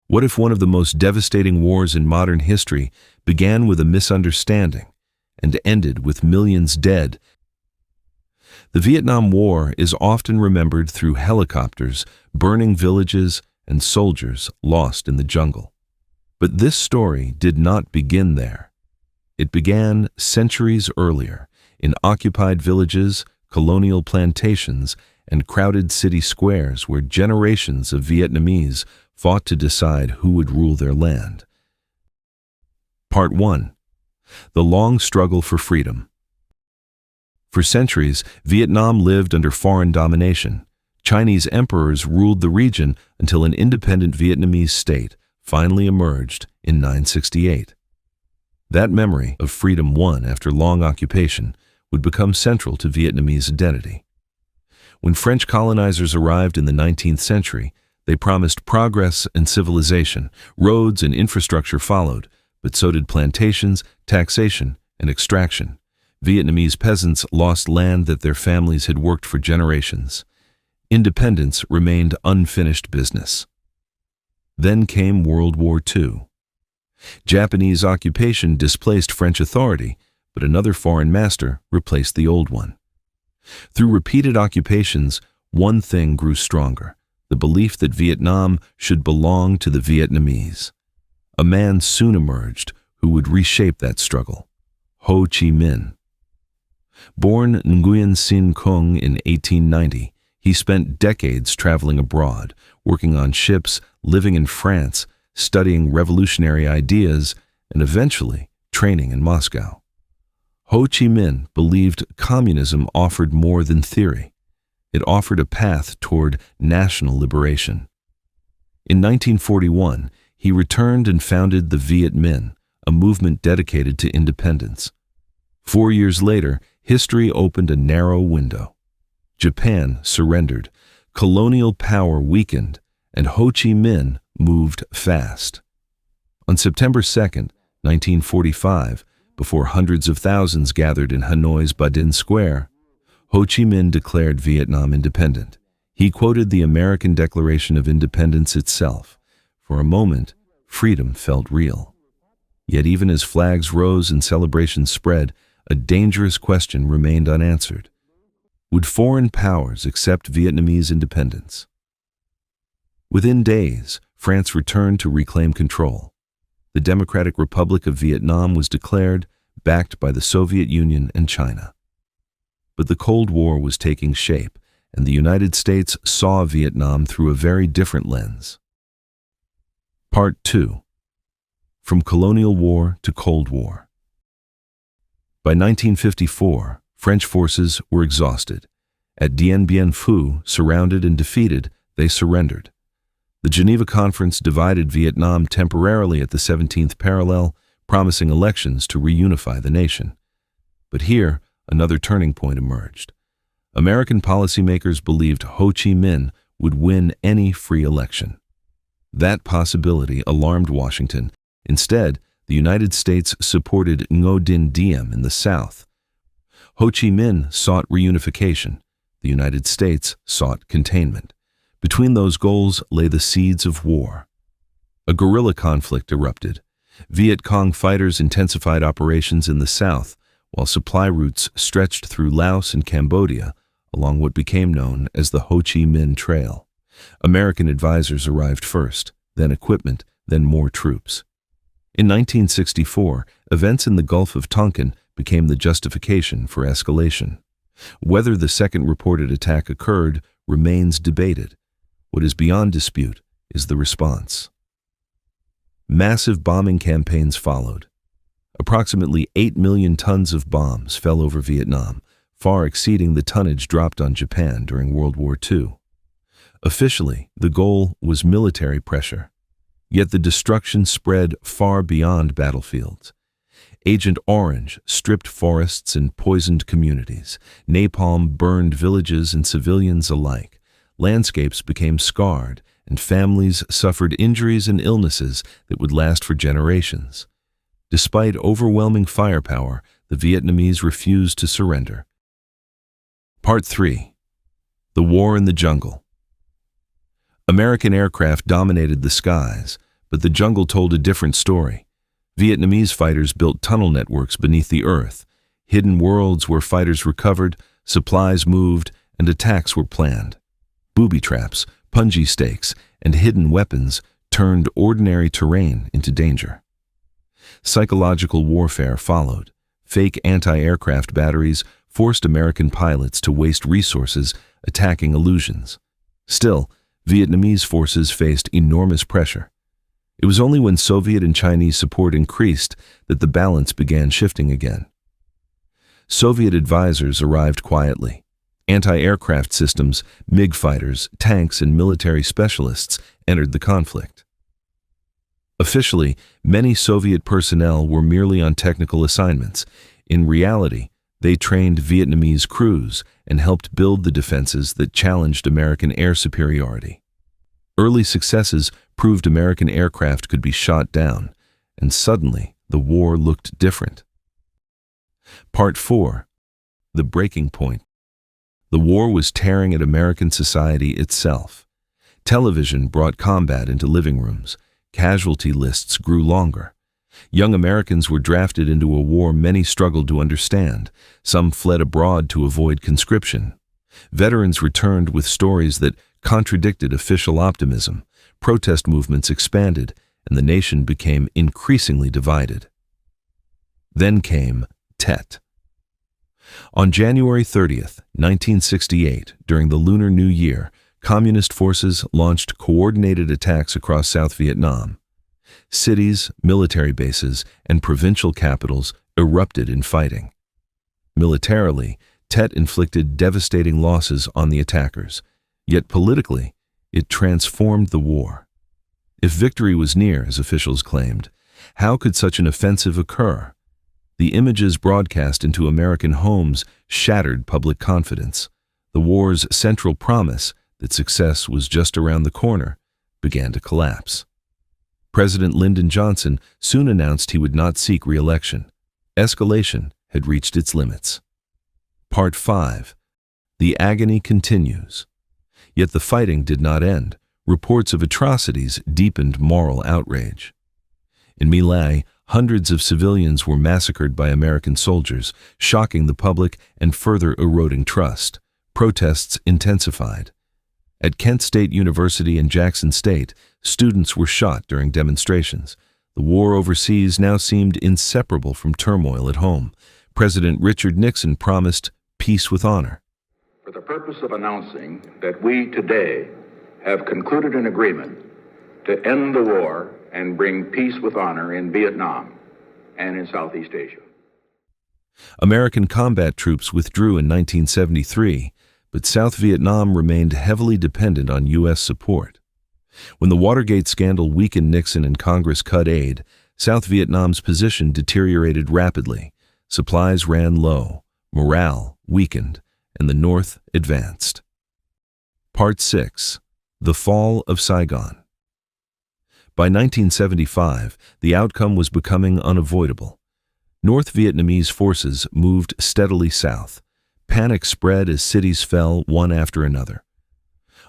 What if one of the most devastating wars in modern history began with a misunderstanding and ended with millions dead? The Vietnam War is often remembered through helicopters, burning villages, and soldiers lost in the jungle. But this story did not begin there. It began centuries earlier, in occupied villages, colonial plantations, and crowded city squares where generations of Vietnamese fought to decide who would rule their land. Part 1. The long struggle for freedom. For centuries, Vietnam lived under foreign domination. Chinese emperors ruled the region until an independent Vietnamese state finally emerged in 968. That memory of freedom won after long occupation would become central to Vietnamese identity. When French colonizers arrived in the 19th century, they promised progress and civilization. Roads and infrastructure followed, but so did plantations, taxation, and extraction. Vietnamese peasants lost land that their families had worked for generations. Independence remained unfinished business. Then came World War II. Japanese occupation displaced French authority, but another foreign master replaced the old one. Through repeated occupations, one thing grew stronger: the belief that Vietnam should belong to the Vietnamese. A man soon emerged who would reshape that struggle: Ho Chi Minh. Born Nguyen Sinh Cung in 1890, he spent decades traveling abroad, working on ships, living in France, studying revolutionary ideas, and eventually training in Moscow. Ho Chi Minh believed communism offered more than theory. It offered a path toward national liberation. In 1941, he returned and founded the Viet Minh, a movement dedicated to independence. 4 years later, history opened a narrow window. Japan surrendered, colonial power weakened, and Ho Chi Minh moved fast. On September 2, 1945, before hundreds of thousands gathered in Hanoi's Ba Dinh Square, Ho Chi Minh declared Vietnam independent. He quoted the American Declaration of Independence itself. For a moment, freedom felt real. Yet even as flags rose and celebrations spread, a dangerous question remained unanswered. Would foreign powers accept Vietnamese independence? Within days, France returned to reclaim control. The Democratic Republic of Vietnam was declared, backed by the Soviet Union and China. But the Cold War was taking shape, and the United States saw Vietnam through a very different lens. Part 2. From Colonial War to Cold War. By 1954, French forces were exhausted. At Dien Bien Phu, surrounded and defeated, they surrendered. The Geneva Conference divided Vietnam temporarily at the 17th parallel, promising elections to reunify the nation. But here, another turning point emerged. American policymakers believed Ho Chi Minh would win any free election. That possibility alarmed Washington. Instead, the United States supported Ngo Dinh Diem in the South. Ho Chi Minh sought reunification. The United States sought containment. Between those goals lay the seeds of war. A guerrilla conflict erupted. Viet Cong fighters intensified operations in the south, while supply routes stretched through Laos and Cambodia along what became known as the Ho Chi Minh Trail. American advisors arrived first, then equipment, then more troops. In 1964, events in the Gulf of Tonkin became the justification for escalation. Whether the second reported attack occurred remains debated. What is beyond dispute is the response. Massive bombing campaigns followed. Approximately 8 million tons of bombs fell over Vietnam, far exceeding the tonnage dropped on Japan during World War II. Officially, the goal was military pressure. Yet the destruction spread far beyond battlefields. Agent Orange stripped forests and poisoned communities. Napalm burned villages and civilians alike. Landscapes became scarred, and families suffered injuries and illnesses that would last for generations. Despite overwhelming firepower, the Vietnamese refused to surrender. Part 3. The War in the Jungle. American aircraft dominated the skies, But the jungle told a different story. Vietnamese fighters built tunnel networks beneath the earth, hidden worlds where fighters recovered, supplies moved, and attacks were planned. Booby traps, punji stakes, and hidden weapons turned ordinary terrain into danger. Psychological warfare followed. Fake anti-aircraft batteries forced American pilots to waste resources attacking illusions. Still, Vietnamese forces faced enormous pressure. It was only when Soviet and Chinese support increased that the balance began shifting again. Soviet advisors arrived quietly. Anti-aircraft systems, MiG fighters, tanks, and military specialists entered the conflict. Officially, many Soviet personnel were merely on technical assignments. In reality, they trained Vietnamese crews and helped build the defenses that challenged American air superiority. Early successes proved American aircraft could be shot down, and suddenly the war looked different. Part 4. The Breaking Point. The war was tearing at American society itself. Television brought combat into living rooms. Casualty lists grew longer. Young Americans were drafted into a war many struggled to understand. Some fled abroad to avoid conscription. Veterans returned with stories that contradicted official optimism. Protest movements expanded, and the nation became increasingly divided. Then came Tet. On January 30th, 1968, during the Lunar New Year, Communist forces launched coordinated attacks across South Vietnam. Cities, military bases, and provincial capitals erupted in fighting. Militarily, Tet inflicted devastating losses on the attackers, yet politically, it transformed the war. If victory was near, as officials claimed, how could such an offensive occur? The images broadcast into American homes shattered public confidence. The war's central promise, that success was just around the corner, began to collapse. President Lyndon Johnson soon announced he would not seek re-election. Escalation had reached its limits. Part 5. The Agony Continues. Yet the fighting did not end. Reports of atrocities deepened moral outrage. In My Lai, hundreds of civilians were massacred by American soldiers, shocking the public and further eroding trust. Protests intensified. At Kent State University in Jackson State, students were shot during demonstrations. The war overseas now seemed inseparable from turmoil at home. President Richard Nixon promised peace with honor. For the purpose of announcing that we today have concluded an agreement to end the war and bring peace with honor in Vietnam and in Southeast Asia. American combat troops withdrew in 1973, but South Vietnam remained heavily dependent on U.S. support. When the Watergate scandal weakened Nixon and Congress cut aid, South Vietnam's position deteriorated rapidly. Supplies ran low, morale weakened, and the North advanced. Part 6. The Fall of Saigon. By 1975, the outcome was becoming unavoidable. North Vietnamese forces moved steadily south. Panic spread as cities fell one after another.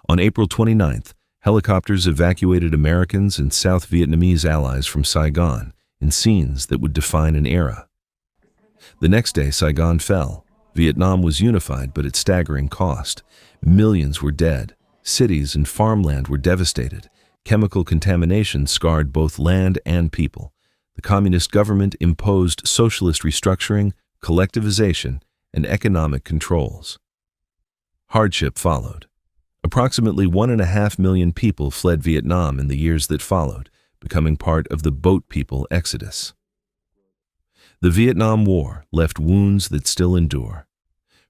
On April 29th, helicopters evacuated Americans and South Vietnamese allies from Saigon in scenes that would define an era. The next day, Saigon fell. Vietnam was unified, but at staggering cost. Millions were dead. Cities and farmland were devastated. Chemical contamination scarred both land and people. The communist government imposed socialist restructuring, collectivization, and economic controls. Hardship followed. Approximately 1.5 million people fled Vietnam in the years that followed, becoming part of the boat people exodus. The Vietnam War left wounds that still endure.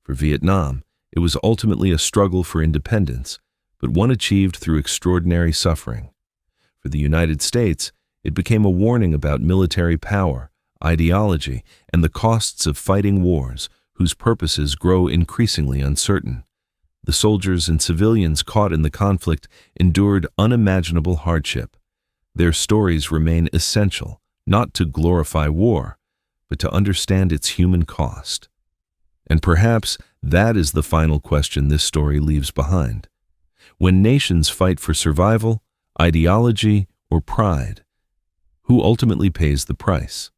For Vietnam, it was ultimately a struggle for independence, but one achieved through extraordinary suffering. For the United States, it became a warning about military power, ideology, and the costs of fighting wars whose purposes grow increasingly uncertain. The soldiers and civilians caught in the conflict endured unimaginable hardship. Their stories remain essential, not to glorify war, but to understand its human cost. And perhaps that is the final question this story leaves behind. When nations fight for survival, ideology, or pride? Who ultimately pays the price?